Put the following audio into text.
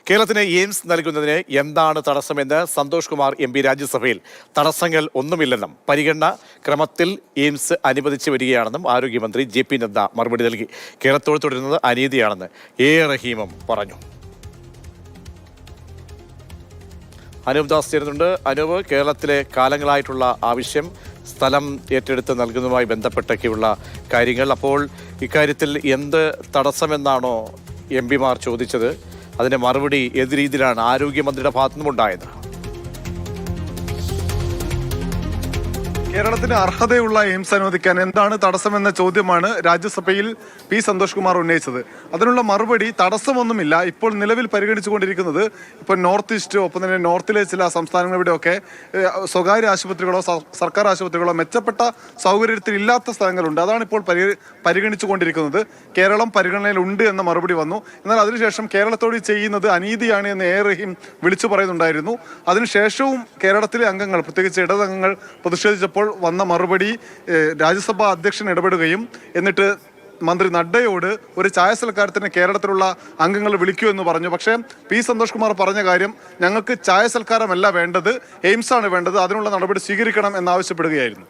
കേരളത്തിന് എയിംസ് നൽകുന്നതിന് എന്താണ് തടസ്സമെന്ന് സന്തോഷ് കുമാർ MP രാജ്യസഭയിൽ തടസ്സങ്ങൾ ഒന്നുമില്ലെന്നും പരിഗണന ക്രമത്തിൽ എയിംസ് അനുവദിച്ചു വരികയാണെന്നും ആരോഗ്യമന്ത്രി JP നദ്ദ മറുപടി നൽകി. കേരളത്തോട് തുടരുന്നത് അനീതിയാണെന്ന് റഹീമും പറഞ്ഞു. അനൂപ് ദാസ് ചേരുന്നുണ്ട്. അനൂപ്, കേരളത്തിലെ കാലങ്ങളായിട്ടുള്ള ആവശ്യം സ്ഥലം ഏറ്റെടുത്ത് നൽകുന്നതുമായി ബന്ധപ്പെട്ടൊക്കെയുള്ള കാര്യങ്ങൾ, അപ്പോൾ ഇക്കാര്യത്തിൽ എന്ത് തടസ്സമെന്നാണോ MP മാർ ചോദിച്ചത്? അതിന്റെ മറുപടി ഏത് രീതിയിലാണ് ആരോഗ്യമന്ത്രിയുടെ ഭാഗത്തുനിന്നുണ്ടായത്? കേരളത്തിന് അർഹതയുള്ള എയിംസ് അനുവദിക്കാൻ എന്താണ് തടസ്സമെന്ന ചോദ്യമാണ് രാജ്യസഭയിൽ P സന്തോഷ് കുമാർ ഉന്നയിച്ചത്. അതിനുള്ള മറുപടി തടസ്സമൊന്നുമില്ല. ഇപ്പോൾ നിലവിൽ പരിഗണിച്ചുകൊണ്ടിരിക്കുന്നത് ഇപ്പോൾ നോർത്ത് ഈസ്റ്റ്, ഒപ്പം തന്നെ നോർത്തിലെ ചില സംസ്ഥാനങ്ങളിവിടെയൊക്കെ സ്വകാര്യ ആശുപത്രികളോ സർക്കാർ ആശുപത്രികളോ മെച്ചപ്പെട്ട സൗകര്യത്തിലില്ലാത്ത സ്ഥലങ്ങളുണ്ട്. അതാണ് ഇപ്പോൾ പരിഗണിച്ചുകൊണ്ടിരിക്കുന്നത്. കേരളം പരിഗണനയിലുണ്ട് എന്ന മറുപടി വന്നു. എന്നാൽ അതിനുശേഷം കേരളത്തോട് ചെയ്യുന്നത് അനീതിയാണ് എന്ന് റഹീം വിളിച്ചു പറയുന്നുണ്ടായിരുന്നു. അതിനുശേഷവും കേരളത്തിലെ അംഗങ്ങൾ, പ്രത്യേകിച്ച് ഇടതംഗങ്ങൾ പ്രതിഷേധിച്ചപ്പോൾ വന്ന മറുപടി രാജ്യസഭാ അധ്യക്ഷൻ ഇടപെടുകയും എന്നിട്ട് മന്ത്രി നഡ്ഡയോട് ഒരു ചായ സൽക്കാരത്തിന് കേരളത്തിലുള്ള അംഗങ്ങൾ വിളിക്കൂ എന്ന് പറഞ്ഞു. പക്ഷേ P സന്തോഷ് കുമാർ പറഞ്ഞ കാര്യം, ഞങ്ങൾക്ക് ചായ സൽക്കാരമല്ല വേണ്ടത്, എയിംസ് ആണ് വേണ്ടത്, അതിനുള്ള നടപടി സ്വീകരിക്കണം എന്നാവശ്യപ്പെടുകയായിരുന്നു.